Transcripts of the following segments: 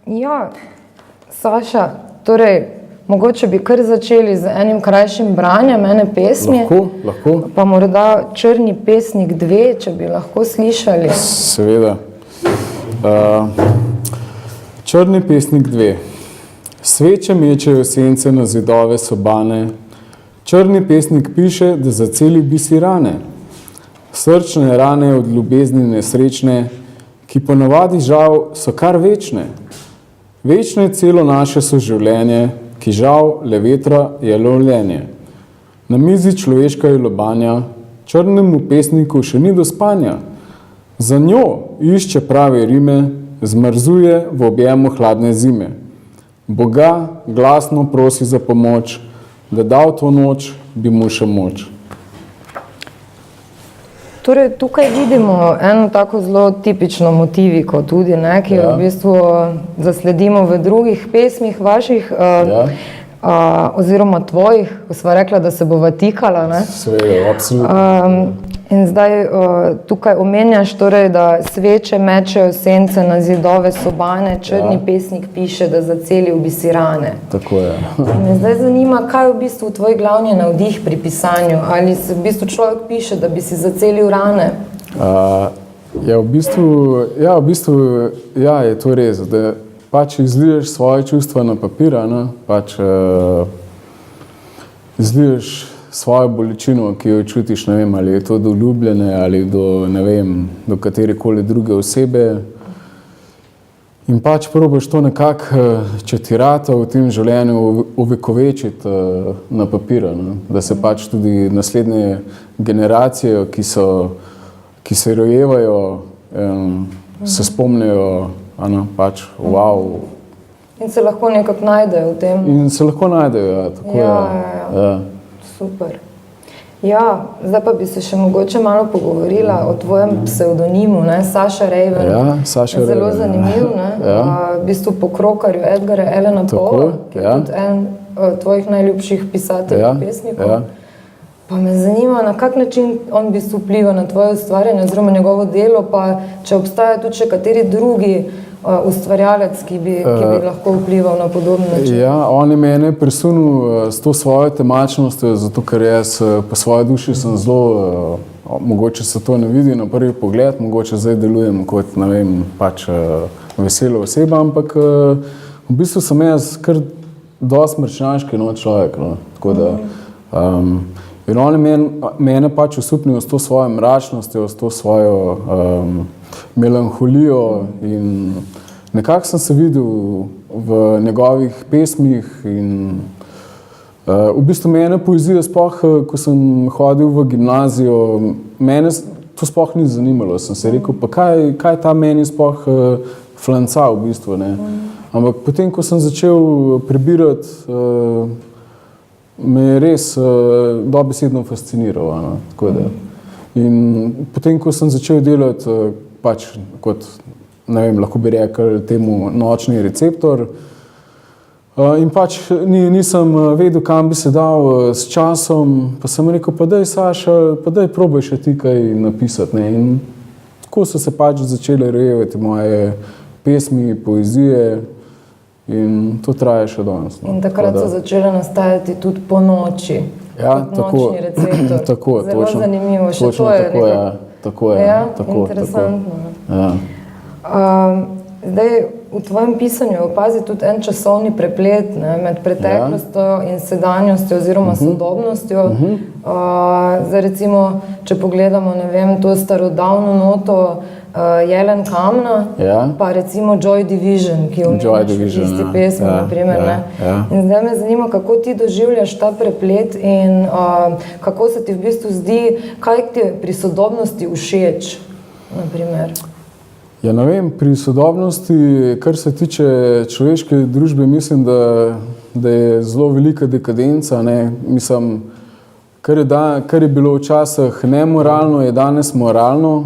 Ja, Saša, torej, mogoče bi kar začeli z enim krajšim branjem ene pesmi. Lahko. Pa morda Črni pesnik 2, če bi lahko slišali. Seveda. Črni pesnik 2. Sveče mečejo sence na zidove sobane. Črni pesnik piše, da zaceli bi si rane. Srčne rane od ljubezni nesrečne, ki ponavadi žal so kar večne. Večno je celo naše soživljenje, ki žal le vetra je lovljenje. Na mizi človeška je lobanja, črnemu pesniku še ni do spanja. Za njo išče prave rime, zmrzuje v objemu hladne zime. Boga glasno prosi za pomoč, da dal to noč bi mu še moč. Torej, tukaj vidimo eno tako zelo tipično motiviko tudi, ki jo v bistvu zasledimo v drugih pesmih vaših, oziroma tvojih, ko sva rekla, da se bova tikala. Seveda, absolutno. In zdaj tukaj omenjaš, torej, da sveče mečejo sence na zidove sobane, črni pesnik piše, da zacelil bi si rane. Tako je. Me zdaj zanima, kaj je v bistvu tvoj glavni navdih pri pisanju? Ali se v bistvu človek piše, da bi si zacelil rane? V bistvu je to res, da pač izliješ svoje čustva na papir, izliješ svojo bolečino, ki jo čutiš, ne vem, ali je to do ljubljene ali do, ne vem, do katerekoli druge osebe. In pač probaš to nekako, če ti rata v tem življenju, ovekovečiti na papir, da se pač tudi naslednje generacije, ki se rojevajo, se spomnijo, pač, wow. In se lahko nekako najdejo v tem. In se lahko najdejo, tako ja. Super. Ja, zdaj pa bi se še mogoče malo pogovorila o tvojem psevdonimu, Saša Raven. Ja, Saša Raven. Zelo zanimiv, v bistvu po krokarju Edgara Allana Poe, ki je tudi en tvojih najljubših pisateljev, pesnikov. Pa me zanima, na kak način on v bistvu vpliva na tvoje ustvarjanje oziroma njegovo delo, pa če obstaja tudi še kateri drugi ustvarjalec, ki bi lahko vplival na podoben način. Ja, on je mene presunil s to svojo temačnostjo, zato ker jaz po svoji duši sem zelo, mogoče se to ne vidi na prvi pogled, mogoče zdaj delujem kot, ne vem, pač vesela oseba, ampak v bistvu sem jaz kar dosti mrčnjaški človek, tako da in on je mene pač osupnil s to svojo mračnostjo, s to svojo melanholijo in nekako sem se videl v njegovih pesmih in v bistvu mene poezija sploh, ko sem hodil v gimnazijo, mene to sploh ni zanimalo, sem se rekel, pa kaj ta meni sploh flanca v bistvu, Ampak potem, ko sem začel prebirati, me je res dobesedno fasciniralo, tako da. In potem, ko sem začel delati pač kot, ne vem, lahko bi rekel temu nočni receptor, in pač nisem vedel, kam bi se dal s časom, pa sem rekel, pa daj Saša, pa daj probaj še ti kaj napisati, In tako so se pač začele rojevati moje pesmi, poezije in to traja še danes. In takrat so začele nastajati tudi po noči. Ja, tako, nočni receptor. Tako, zelo točno, zanimivo, še točno to je tako, tako je. Ja, tako, interesantno. Tako. Zdaj, v tvojem pisanju opazi tudi en časovni preplet med preteklostjo in sedanjostjo oziroma sodobnostjo. Zdaj recimo, če pogledamo, ne vem, to starodavno noto Jelen Kamna, pa recimo Joy Division, ki omenjaš v tisti pesmi, naprimer. In zdaj me zanima, kako ti doživljaš ta preplet in kako se ti v bistvu zdi, kaj ti je pri sodobnosti všeč, naprimer. Ja, ne vem, pri sodobnosti, kar se tiče človeške družbe, mislim, da je zelo velika dekadenca, Mislim, kar je bilo včasih nemoralno, je danes moralno,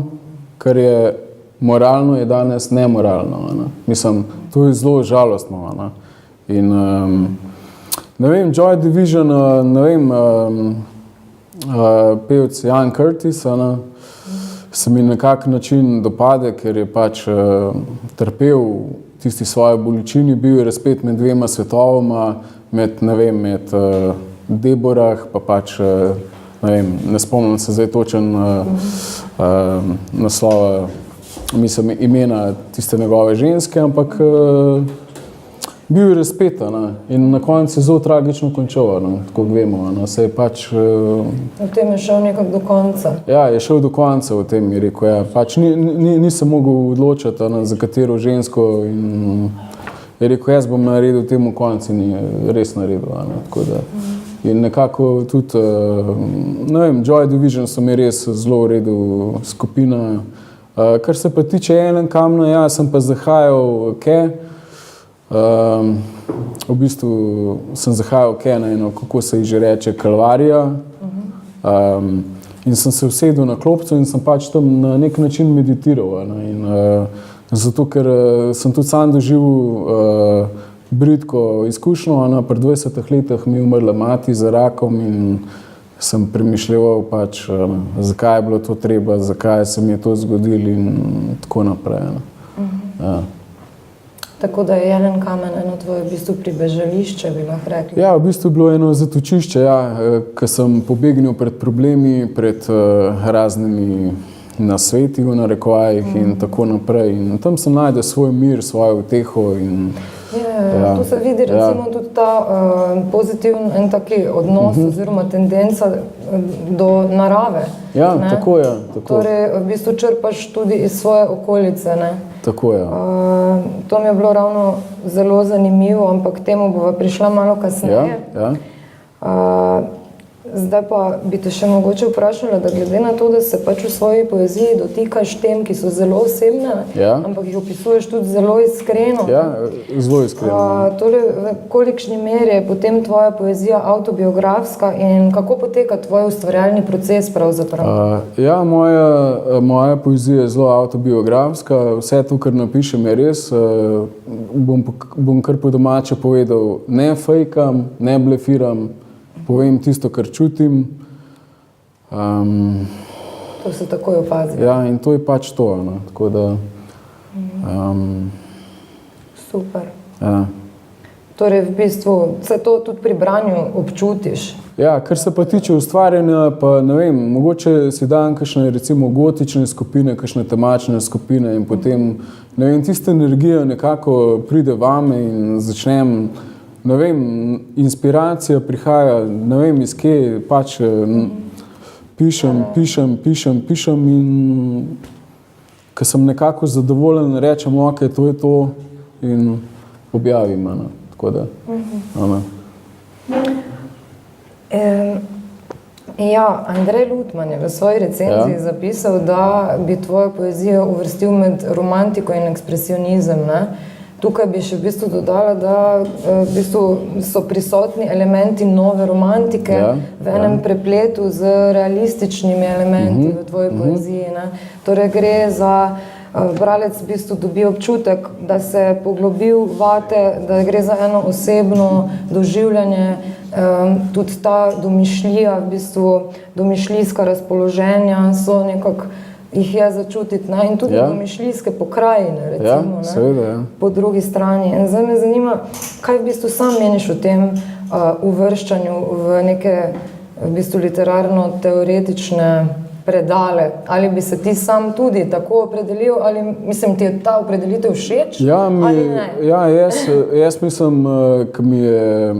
kar je moralno, je danes nemoralno. Mislim, to je zelo žalostno. In, ne vem, Joy Division, ne vem, pevec Ian Curtis, se mi na kak način dopade, ker je pač trpel tisti svoji bolečini, bil je razpet med dvema svetovoma, med Deborah, pa pač, ne spomnim se zdaj točen naslova, mislim, imena tiste njegove ženske, ampak bil je razpet, in na koncu je zelo tragično končal, tako vemo, se je pač... V tem je šel nekako do konca. Ja, je šel do konca v tem, je rekel, ja, pač nisem mogel odločiti, za katero žensko, in je rekel, jaz bom naredil temu koncu, in je res naredil, tako da... In nekako tudi, Joy Division so mi res zelo v redu skupina. Kar se pa tiče Ellen Kamna, ja, sem pa zahajal v bistvu sem zahajal na eno, kako se ji že reče, kalvarija. In sem se usedel na klopco in sem pač tam na nek način meditiral. Zato, ker sem tudi sam doživel bridko izkušnjo, pri 20 letih mi je umrla mati za rakom in sem premišljal pač, zakaj je bilo to treba, zakaj se mi je to zgodilo in tako naprej. Ja. Tako da je Ellen Kamen eno tvoje v bistvu pribežališče, bi lahko rekli. Ja, v bistvu je bilo eno zatočišče, ja, ko sem pobegnil pred problemi, pred raznimi nasveti v narekovajih in tako naprej. In tam sem najdel svoj mir, svojo uteho in... Ja, tu se vidi recimo tudi ta pozitiven en taki odnos oziroma tendenca do narave. Ja, tako je. Torej, v bistvu črpaš tudi iz svoje okolice, ne? Tako je. To mi je bilo ravno zelo zanimivo, ampak k temu bova prišla malo kasneje. Zdaj pa bi te še mogoče vprašala, da glede na to, da se pač v svoji poeziji dotikaš tem, ki so zelo osebne, ampak jih opisuješ tudi zelo iskreno. Ja, zelo iskreno. Torej, v kolikšni meri je potem tvoja poezija avtobiografska in kako poteka tvoj ustvarjalni proces pravzaprav? Ja, moja poezija je zelo avtobiografska. Vse to, kar napišem, je res. Bom kar po domače povedal, ne fejkam, ne blefiram, povem tisto, kar čutim. To se takoj opazi. Ja, in to je pač to. Tako da... Super. Ja. Torej, v bistvu, se to tudi pri branju občutiš? Ja, kar se pa tiče ustvarjanja, pa ne vem, mogoče si dam kakšne recimo gotične skupine, kakšne temačne skupine in potem, ne vem, tista energija nekako pride vame in začnem, ne vem, inspiracija prihaja, ne vem, iz kje, pač pišem in ko sem nekako zadovoljen, rečem, ok, to je to in objavim, tako da. Ja, Andrej Lutman je v svoji recenziji zapisal, da bi tvojo poezijo uvrstil med romantiko in ekspresionizem, ne? Tukaj bi še v bistvu dodala, da v bistvu so prisotni elementi nove romantike v enem prepletu z realističnimi elementi v tvoji poeziji, ne? Torej gre za, bralec v bistvu dobi občutek, da se je poglobil vate, da gre za eno osebno doživljanje, tudi ta domišljija, v bistvu domišljijska razpoloženja so nekako jih je začutiti, ne? In tudi domišljijske pokrajine, recimo, ne? Seveda, Po drugi strani. In zdaj me zanima, kaj v bistvu sam meniš o tem uvrščanju v neke v bistvu literarno-teoretične predale? Ali bi se ti sam tudi tako opredelil, ali mislim, ti je ta opredelitev všeč, ali ne? Ja, jaz mislim, ko mi je,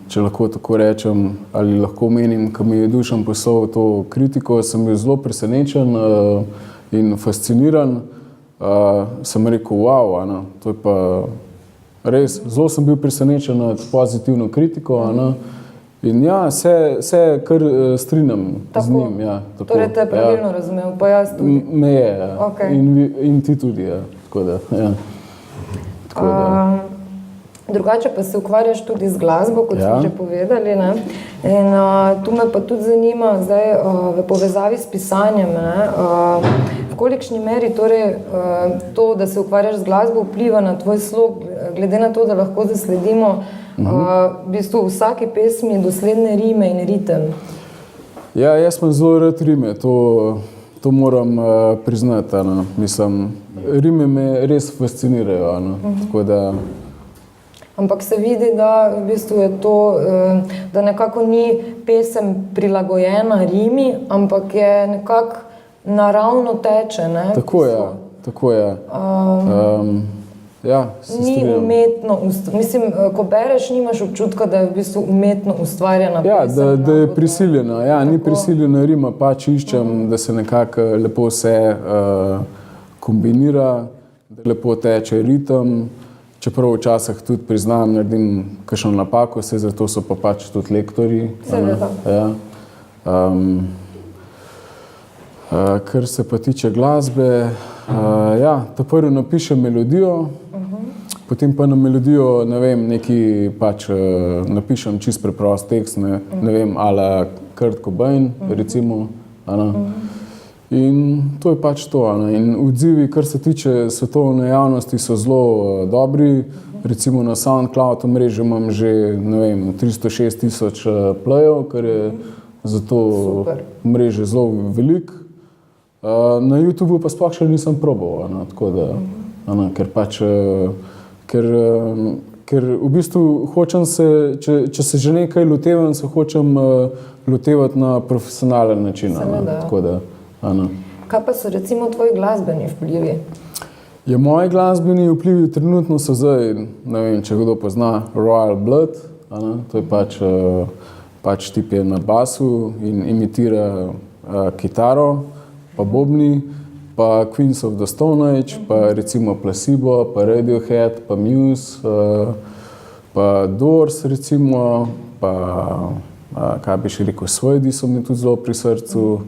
če lahko tako rečem, ali lahko menim, ko mi je Dušan poslal to kritiko, sem bil zelo presenečen in fasciniran. Sem rekel, wow, to je pa res, zelo sem bil presenečen nad pozitivno kritiko. In ja, se kar strinjam z njim. Ja, tako. Torej te je pravilno razumel, pa jaz tudi. Me je, ja. Okay. In ti tudi, ja. Tako da, ja. Tako da. Drugače pa se ukvarjaš tudi z glasbo, kot smo že povedali, ne? In tu me pa tudi zanima zdaj v povezavi s pisanjem, ne? V kolikšni meri torej to, da se ukvarjaš z glasbo, vpliva na tvoj slog, glede na to, da lahko zasledimo v bistvu v vsaki pesmi dosledne rime in ritem? Ja, jaz imam zelo rad rime, to moram priznati. Mislim, Rime me res fascinirajo. Tako da, ampak se vidi, da v bistvu je to, da nekako ni pesem prilagojena rimi, ampak je nekako naravno teče. Ne? tako je. Tako je. Ja, se Ni strinjam. umetno, mislim, ko bereš, nimaš občutka, da je v bistvu umetno ustvarjena Ja, pesem. da je prisiljena. Ja, ni prisiljena rima, pač iščem, da se nekako lepo vse kombinira, da lepo teče ritem. Čeprav včasih tudi priznam, naredim kakšno napako, se zato so pa pač tudi lektorji. Seveda. Ja. Kar se pa tiče glasbe, ja, ta prvi napišem melodijo, potem pa na melodijo, ne vem, neki pač napišem čist preprost tekst, ne vem, ala Kurt Cobain, recimo. In to je pač to. In odzivi, kar se tiče svetovne javnosti, so zelo dobri. Recimo na SoundCloud omrežju imam že, ne vem, 306 tisoč plejev, kar je za to omrežje zelo veliko. Na YouTubeu pa sploh še nisem probal, tako da, ker pač, ker v bistvu hočem se, če se že nekaj lotevam, se hočem lotevati na profesionalen način. Tako da, Kaj pa so recimo tvoji glasbeni vplivi? Ja, moji glasbeni vplivi trenutno so zdaj, ne vem, če kdo pozna Royal Blood, to je pač tip je na basu in imitira kitaro, pa bobni, pa Queens of the Stone Age, pa recimo Placebo, pa Radiohead, pa Muse, pa Doors recimo, pa kaj bi še rekel, Svojdi so mi tudi zelo pri srcu,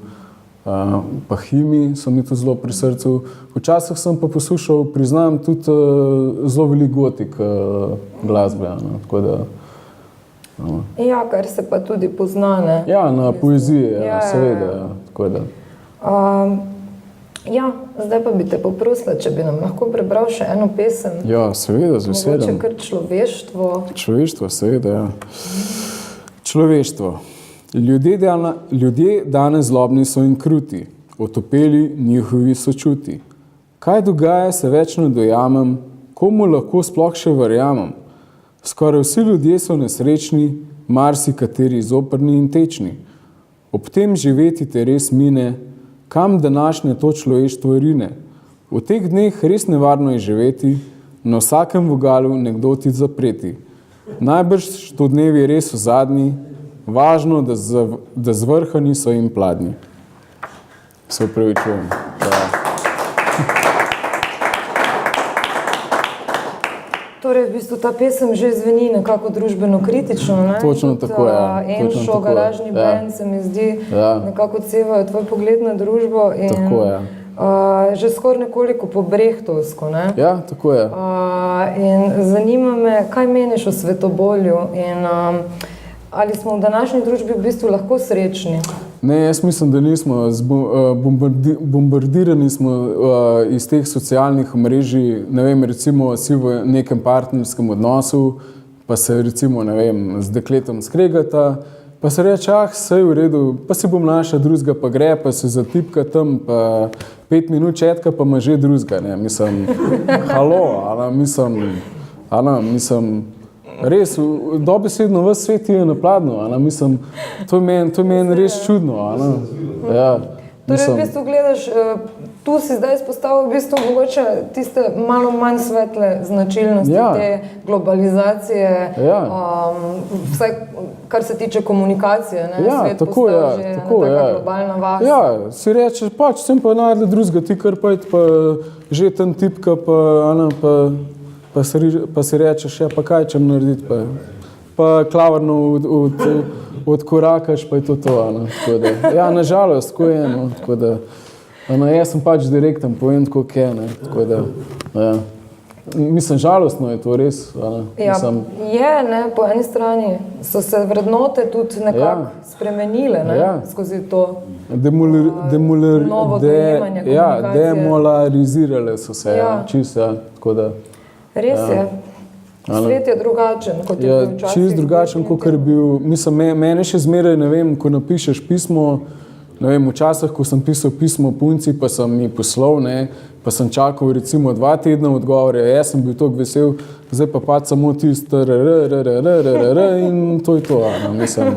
pa Himi so mi tudi zelo pri srcu. Včasih sem pa poslušal, priznam, tudi zelo veliko gotik glasbe, tako da. Ja, kar se pa tudi pozna, ne? Ja, na poeziji, seveda, tako da. Ja, zdaj pa bi te poprosila, če bi nam lahko prebral še eno pesem. Ja, seveda, z veseljem. Mogoče kar Človeštvo. Človeštvo, seveda, ja. Človeštvo. Ljudje danes zlobni so in kruti, otopeli njihovi sočuti. Kaj dogaja, se več ne dojamem, komu lahko sploh še verjamem? Skoraj vsi ljudje so nesrečni, marsikateri zoprni in tečni. Ob tem živeti te res mine, kam današnje to človeštvo rine. V teh dneh res nevarno je živeti, na vsakem vogalu nekdo ti zapreti. Najbrž to dnevi res v zadnji, važno, da zvrhani so jim pladnji. Se upravičujem. Torej, v bistvu ta pesem že zveni nekako družbeno kritično, ne? Točno tako, ja. Enšo, Garažni band, se mi zdi, nekako odsevajo tvoj pogled na družbo in tako, ja. Že skoraj nekoliko pobrehtovsko, ne? Ja, tako je. In zanima me, kaj meniš o svetobolju in ali smo v današnji družbi v bistvu lahko srečni? Ne, jaz mislim, da nismo. Bombardirani smo iz teh socialnih omrežij, ne vem, recimo si v nekem partnerskem odnosu, pa se recimo, ne vem, z dekletom skregata, pa se reče, saj v redu, pa si bom našla drugega, pa gre, pa se zatipka tam, pa 5 minut četka, pa ima že drugega, ne, mislim, halo, mislim, res, dobesedno ves svet je na pladnju, mislim, to je meni res čudno, ja. Torej, v bistvu gledaš, tu si zdaj izpostavil v bistvu mogoče tiste malo manj svetle značilnosti te globalizacije, vsaj kar se tiče komunikacije, ne? Svet postal že ena taka globalna vas. Ja, si rečeš, pač sem pa najdel drugega, ti kar pojdi, pa že ten tipka, pa si rečeš, ja, pa kaj čem narediti, pa klavrno odkorakaš, pa je to, tako da, ja, nažalost, tako je, tako da, jaz sem pač direkten, povem tako, kaj je, tako da, ja. Mislim, žalostno je to res, Ja, je, ne, po eni strani so se vrednote tudi nekako spremenile, ne, skozi to novo dojemanje komunikacije. Demolarizirale so se, čisto, tako da. Res je. Svet je drugačen, kot je bil včasih. Čist drugačen, kot je bil. Mislim, mene še zmeraj, ne vem, ko napišeš pismo, ne vem, včasih, ko sem pisal pismo punci, pa sem ji poslal, ne, pa sem čakal recimo 2 tedna odgovore, jaz sem bil tako vesel, zdaj pa pač samo tisto in to je to, mislim.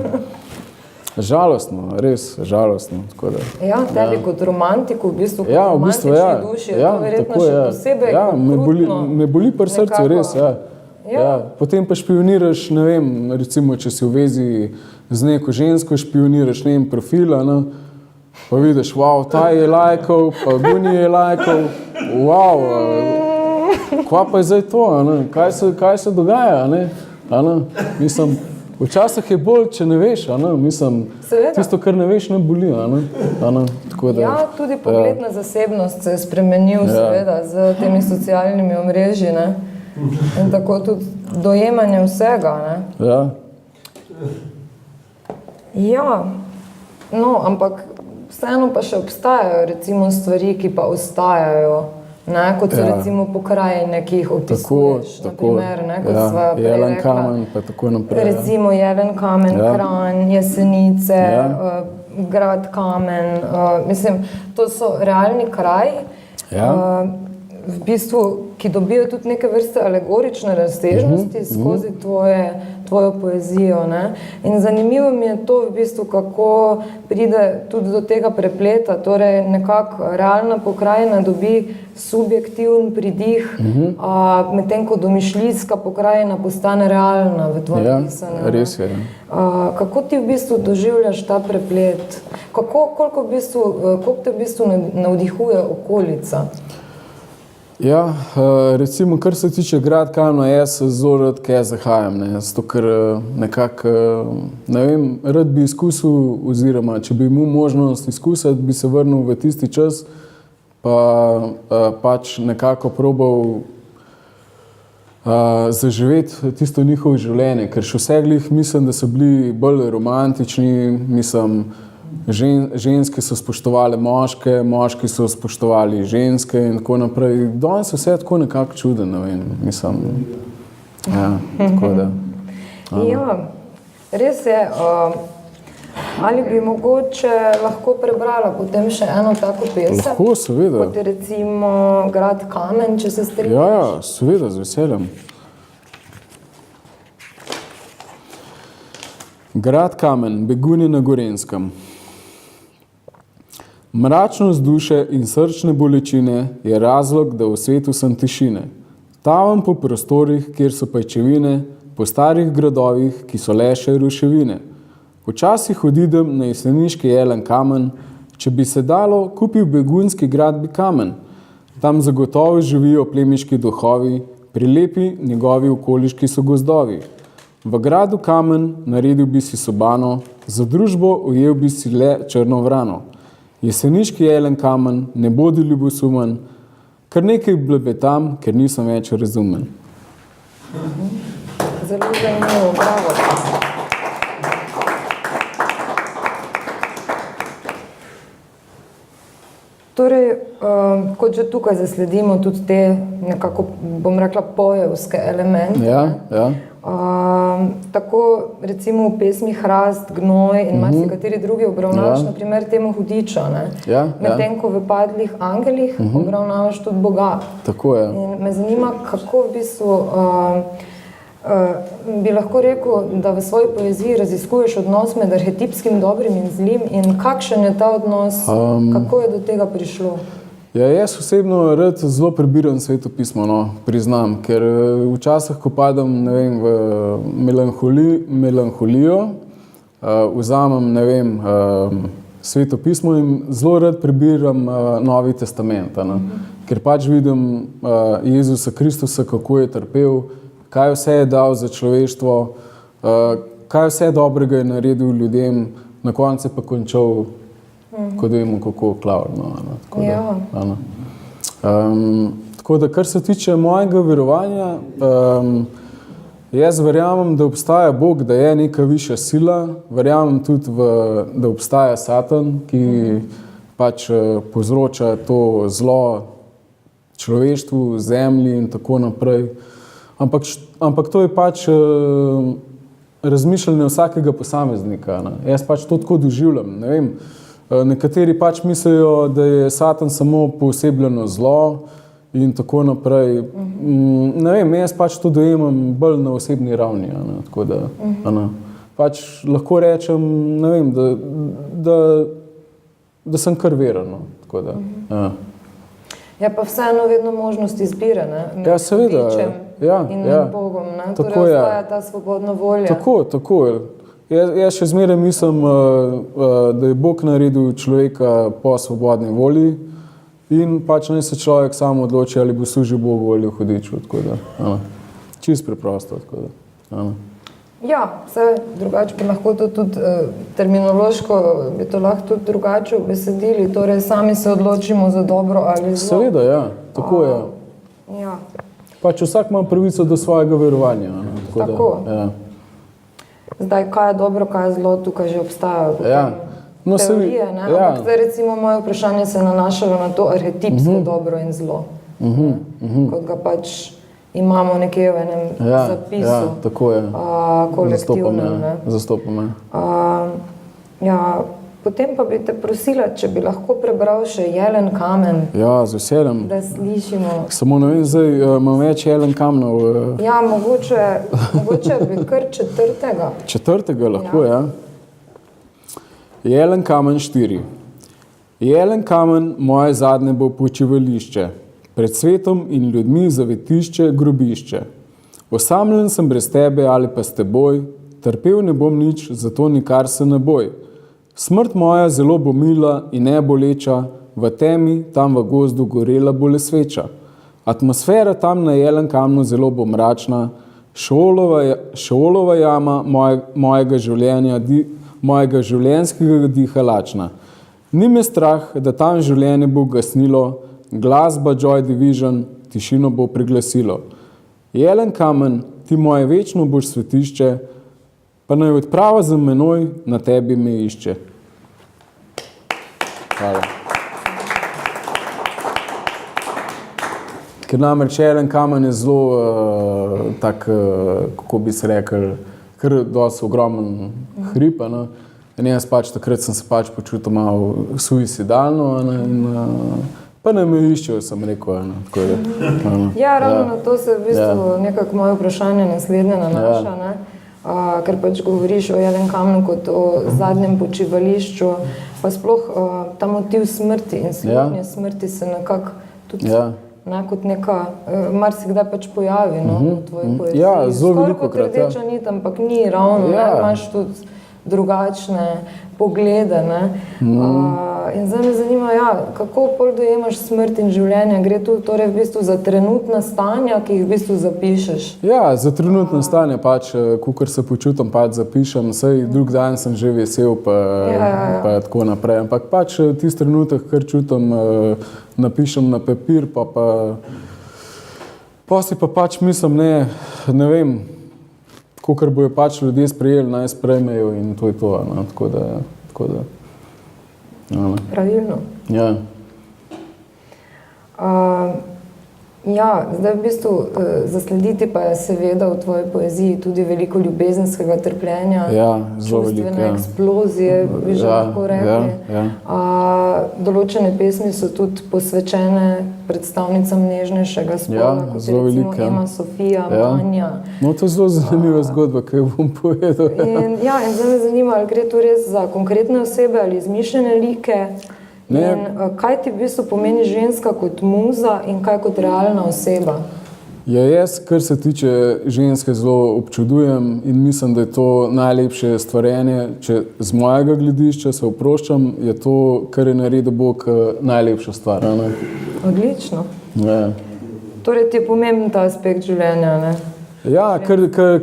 Žalostno, res žalostno. Tako da, ja, tebi kot romantiku, v bistvu kot ja, v bistvu, romantični duši, je to verjetno še posebej okrutno. Me boli pri srcu, res, ja. Ja. Potem pa špioniraš, ne vem, recimo, če si v vezi z neko žensko, špioniraš njen profil, pa vidiš, wow, ta je lajkal, pa Guni je lajkal, wow, kva pa je zdaj to, kaj se dogaja, mislim, včasih je bolj, če ne veš, mislim, tisto, kar ne veš, ne boli, tako da. Ja, tudi pogled na zasebnost se je spremenil, seveda, z temi socialnimi omrežji, ne. In tako tudi dojemanje vsega, ne. Ja. Ja, no, ampak vseeno pa še obstajajo recimo stvari, ki pa ostajajo, ne, kot so recimo pokrajine, ki jih opisuješ, naprimer, ne, kot sva prej rekla. Jelen kamen, pa tako naprej. Recimo Jelen kamen, Kranj, Jesenice, grad Kamen, mislim, to so realni kraji, v bistvu, ki dobijo tudi neke vrste alegorične razsežnosti skozi tvojo poezijo, ne. In zanimivo mi je to v bistvu, kako pride tudi do tega prepleta, torej nekako realna pokrajina dobi subjektivn pridih, medtem ko domišljijska pokrajina postane realna v tvojem pisanju. Ja, res je. Kako ti v bistvu doživljaš ta preplet? Koliko te v bistvu navdihuje okolica? Ja, recimo, kar se tiče grad Kamna, jaz se zelo rad kaj zahajam, zato ker nekako, ne vem, rad bi izkusil, oziroma če bi imel možnost izkusiti, bi se vrnil v tisti čas, pa pač nekako probal zaživeti tisto njihovo življenje, ker še vse glih mislim, da so bili bolj romantični, mislim, ženske so spoštovali moške, moški so spoštovali ženske in tako naprej. Danes je vse tako nekako čuden, ne vem, mislim, ja, tako da. Ja, res je, ali bi mogoče lahko prebrala potem še eno tako pesem? Lahko, seveda. Kot je recimo grad Kamen, če se strinjaš? Ja, seveda, z veseljem. Grad Kamen, Begunje na Gorenjskem. Mračnost duše in srčne bolečine je razlog, da v svetu sem tišine. Tavam po prostorih, kjer so pajčevine, po starih gradovih, ki so le še ruševine. Včasih odidem na jeseniški Jelen kamen, če bi se dalo, kupil begunski grad bi Kamen. Tam zagotovo živijo plemiški duhovi, prilepi njegovi okoliški so gozdovi. V gradu Kamen naredil bi si sobano, za družbo ujel bi si le črno vrano. Jeseniški Jelen kamen, ne bodi ljubosumen, kar nekaj blebetam, ker nisem več razumen. Zelo zanimivo, bravo. Torej, kot že tukaj zasledimo tudi te nekako, bom rekla, pojevske elemente. Ja. Tako recimo v pesmi Hrast, Gnoj in marsikateri drugi obravnavaš na primer temo hudiča, ne? Medtem ko v Padlih angelih obravnavaš tudi Boga. Tako je. In me zanima, kako v bistvu bi lahko rekel, da v svoji poeziji raziskuješ odnos med arhetipskim dobrim in zlim in kakšen je ta odnos, kako je do tega prišlo? Ja, jaz osebno rad zelo prebiram Sveto pismo, priznam, ker včasih, ko padam, ne vem, v melanholijo, vzamem, ne vem, Sveto pismo in zelo rad prebiram Novi testament, ker pač vidim Jezusa Kristusa, kako je trpel, kaj vse je dal za človeštvo, kaj vse dobrega je naredil ljudem, na koncu pa končal, ko da vemo, kako klavrno. Tako da, kar se tiče mojega verovanja, jaz verjamem, da obstaja Bog, da je neka višja sila, verjamem tudi, da obstaja Satan, ki pač povzroča to zlo človeštvu, zemlji in tako naprej. Ampak to je pač razmišljanje vsakega posameznika. Jaz pač to tako doživljam. Ne vem, Nekateri pač mislijo, da je Satan samo poosebljeno zlo in tako naprej. Ne vem, jaz pač to dojemam bolj na osebni ravni. Tako da, pač lahko rečem, ne vem, da sem kar veren. Tako da, Je pa vseeno vedno možnost izbire, ne? Ja, seveda. In med Bogom, ne? Torej ostaja ta svobodna volja. Tako. Jaz še zmeraj mislim, da je Bog naredil človeka po svobodni volji in pač naj se človek sam odloči, ali bo služil Bogu ali hudiču. Čisto preprosto. Ja, vse drugače bi lahko to tudi terminološko bi to lahko tudi drugače obesedili, torej sami se odločimo za dobro ali zlo. Seveda, ja, tako je. Ja. Pač vsak ima pravico do svojega verovanja. Tako. Ja. Zdaj, kaj je dobro, kaj je zlo, tukaj že obstajajo teorije, ne? Ampak zdaj recimo moje vprašanje se nanašalo na to arhetipsko dobro in zlo. Kot ga pač imamo nekje v enem zapisu. Ja, tako je. Kolektivnem. Zastopam. Potem pa bi te prosila, če bi lahko prebral še Jelen kamen. Ja, z veseljem. Da slišimo. Samo ne vem, zdaj imam več Jelen kamenov. Ja, mogoče bi kar 4. 4. lahko, ja. Jelen kamen 4. Jelen kamen moje zadnje bo počivališče, pred svetom in ljudmi zavetišče, grobišče. Osamljen sem brez tebe ali pa s teboj, trpel ne bom nič, zato nikar se ne boj. Smrt moja zelo bo mila in ne boleča, v temi, tam v gozdu gorela bo le sveča. Atmosfera tam na Jelen kamnu zelo bo mračna, Šeolova jama mojega življenja, mojega življenjskega diha lačna. Ni me strah, da tam življenje bo gasnilo, glasba Joy Division tišino bo priglasilo. Jelen kamen, ti moje večno boš svetišče, pa naj odprava za menoj, na tebi me išče. Hvala. Ker namreč Jelen kamen je zelo tak, kako bi se rekel, kar dosti ogromen hrip. In jaz pač takrat sem se pač počutil malo suicidalno in pa ne me iščejo, sem rekel. Ja, ravno na to se v bistvu nekako moje vprašanje naslednje nanaša, ker pač govoriš o Jelen kamnu kot o zadnjem počivališču, pa sploh ta motiv smrti in slutnje smrti se nekako tudi kot neka, marsikdaj pač pojavi v tvoji poeziji. Ja, zelo velikokrat. Skoraj kot rdeča nit, ampak ni ravno, imaš tudi drugačne poglede. In zdaj me zanima, kako pol dojemaš smrt in življenje? Gre tu torej v bistvu za trenutna stanja, ki jih v bistvu zapišeš? Ja, za trenutna stanja pač, kakor se počutim, pač zapišem. Saj drug dan sem že vesel, pa tako naprej. Ampak pač tisti trenutek, kar čutim, napišem na papir, pa si pa pač mislim, ne vem, kakor bojo pač ljudje sprejeli, naj sprejmejo in to je to. Tako da. Pravilno. Ja. Zdaj v bistvu zaslediti pa je seveda v tvoji poeziji tudi veliko ljubezenskega trpljenja, čustvene eksplozije, bi že lahko rekli. Določene pesmi so tudi posvečene predstavnicam nežnejšega spola, kot je recimo Ema Sofija, Manja. No, to je zelo zanimiva zgodba, ki jo bom povedal. In zdaj me zanima, ali gre tu res za konkretne osebe ali izmišljene like. In kaj ti v bistvu pomeni ženska kot muza in kaj kot realna oseba? Ja, jaz, kar se tiče ženske, zelo občudujem in mislim, da je to najlepše stvarjenje. Če z mojega gledišča se oproščam, je to, kar je naredil Bog, najlepša stvar. Odlično. Ja. Torej ti je pomemben ta aspekt življenja, ne? Ja,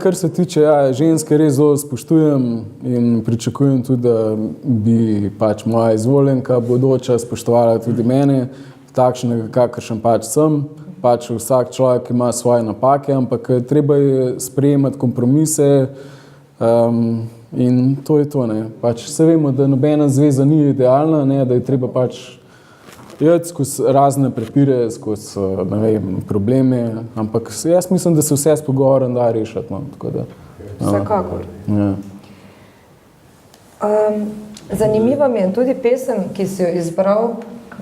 kar se tiče ženske, res zelo spoštujem in pričakujem tudi, da bi pač moja izvoljenka bodoča spoštovala tudi mene, takšnega, kakršen pač sem. Pač vsak človek ima svoje napake, ampak treba je sprejemati kompromise in to je to. Pač se vemo, da nobena zveza ni idealna, da je treba pač jeti skozi razne prepire, skozi probleme, ampak jaz mislim, da se vse s pogovorom da rešiti. Vsekakor. Ja. Zanimiva mi je tudi pesem, ki si jo izbral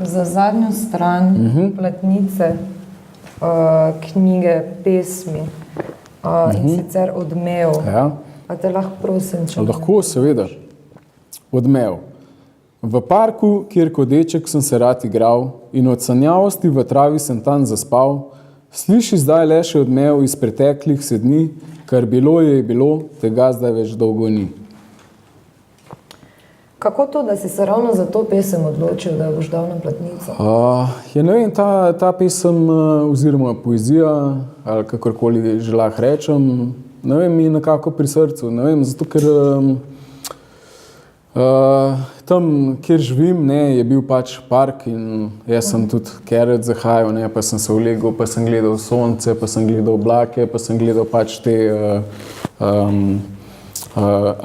za zadnjo stran platnice knjige pesmi, in sicer Odmev. Ja. A te lahko prosim, če Lahko, seveda. Odmev. V parku, kjer kot deček sem se rad igral in od sanjavosti v travi sem tam zaspal, sliši zdaj le še odmev iz preteklih 7 dni, kar bilo je bilo, tega zdaj več dolgo ni. Kako to, da si se ravno za to pesem odločil, da jo boš dal na platnico? Ja, ne vem, ta pesem oziroma poezija, ali kakorkoli že lahko rečem, ne vem, mi je nekako pri srcu. Ne vem, zato ker tam, kjer živim, ne, je bil pač park in jaz sem tudi keret zahajal, ne, pa sem se vlegel, pa sem gledal sonce, pa sem gledal oblake, pa sem gledal pač te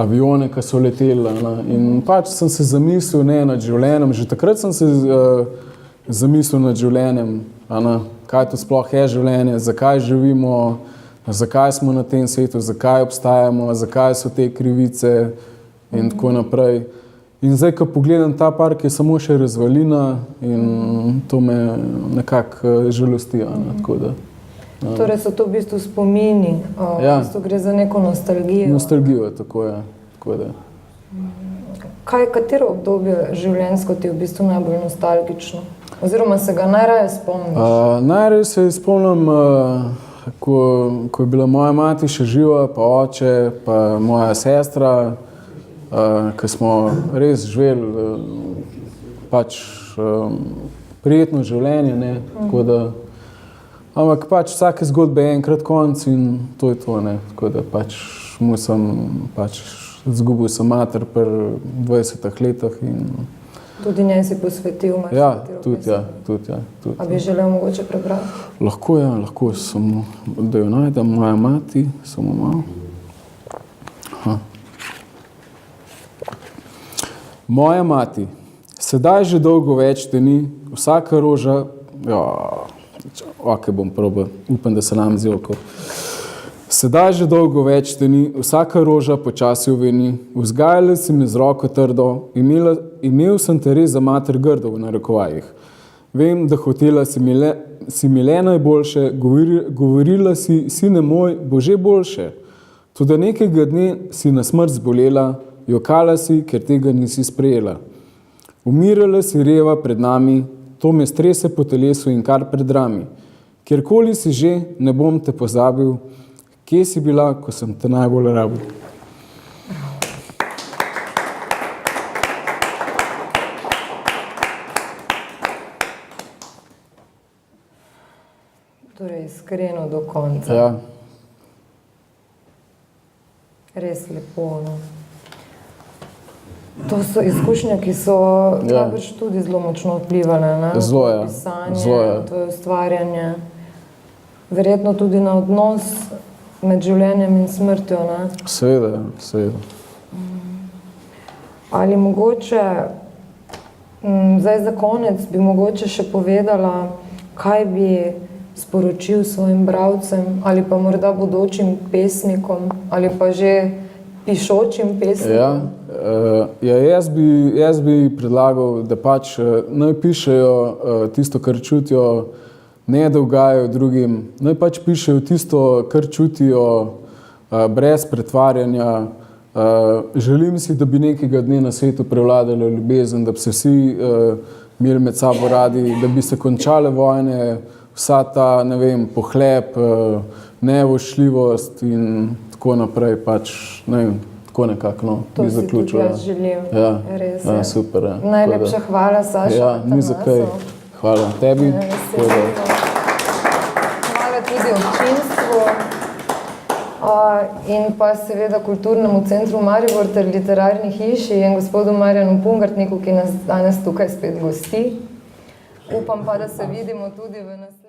avione, ki so leteli. In pač sem se zamislil nad življenjem, že takrat sem se zamislil nad življenjem, kaj to sploh je življenje, zakaj živimo, zakaj smo na tem svetu, zakaj obstajamo, zakaj so te krivice in tako naprej. In zdaj, ko pogledam ta park, je samo še razvalina in to me nekako žalosti. Tako da. Torej so to v bistvu spomini, v bistvu gre za neko nostalgijo. Nostalgijo, tako je. Tako da. Katero obdobje življenjsko ti je v bistvu najbolj nostalgično? Oziroma se ga najraje spomniš? Najraje se spomnim, ko je bila moja mati še živa, pa oče, pa moja sestra, ko smo res živeli pač prijetno življenje, ne, tako da. Ampak pač vsake zgodbe je enkrat konc in to je to, ne, tako da pač izgubil sem mater pri 20 letih in. Tudi njej si posvetil marsikatero Ja, tudi, ja. A bi želel mogoče prebrati? Lahko, ja, lahko, samo da jo najdem, moja mati, samo malo. Moja mati, sedaj že dolgo več te ni, vsaka roža, bom probal, upam, da se nam zjokal. Sedaj že dolgo več te ni, vsaka roža počasi uveni, vzgajala si me z roko trdo, imel sem te res za mater grdo v narekovajih. Vem, da hotela si mi le najboljše, govorila si, sine moj, bo že boljše. Toda nekega dne si na smrt zbolela, jokala si, ker tega nisi sprejela. Umirala si reva pred nami, to me strese po telesu in kar pred rami. Kjerkoli si že, ne bom te pozabil, kje si bila, ko sem te najbolj rabil. Torej, iskreno do konca. Ja. Res lepo, no. To so izkušnje, ki so najbrž tudi zelo močno vplivale na pisanje, tvoje ustvarjanje. Verjetno tudi na odnos med življenjem in smrtjo, ne? Seveda. Ali mogoče, zdaj za konec, bi mogoče še povedala, kaj bi sporočil svojim bralcem ali pa morda bodočim pesnikom ali pa že pišočim pesnikom? Jaz bi predlagal, da pač naj pišejo tisto, kar čutijo, ne da ugajajo drugim, naj pač pišejo tisto, kar čutijo, brez pretvarjanja. Želim si, da bi nekega dne na svetu prevladala ljubezen, da bi se vsi imeli med sabo radi, da bi se končale vojne, vsa ta, ne vem, pohlep, nevošljivost in tako naprej, pač, ne vem, tako nekako, bi zaključila. To si tudi jaz želim, res je. Super, ja. Najlepša hvala, Saša. Ni za kaj. Hvala tebi. Hvala tudi občinstvu in pa seveda Kulturnemu centru Maribor ter Literarni hiši in gospodu Marjanu Pungartniku, ki nas danes tukaj spet gosti. Upam pa, da se vidimo tudi v naslednjem.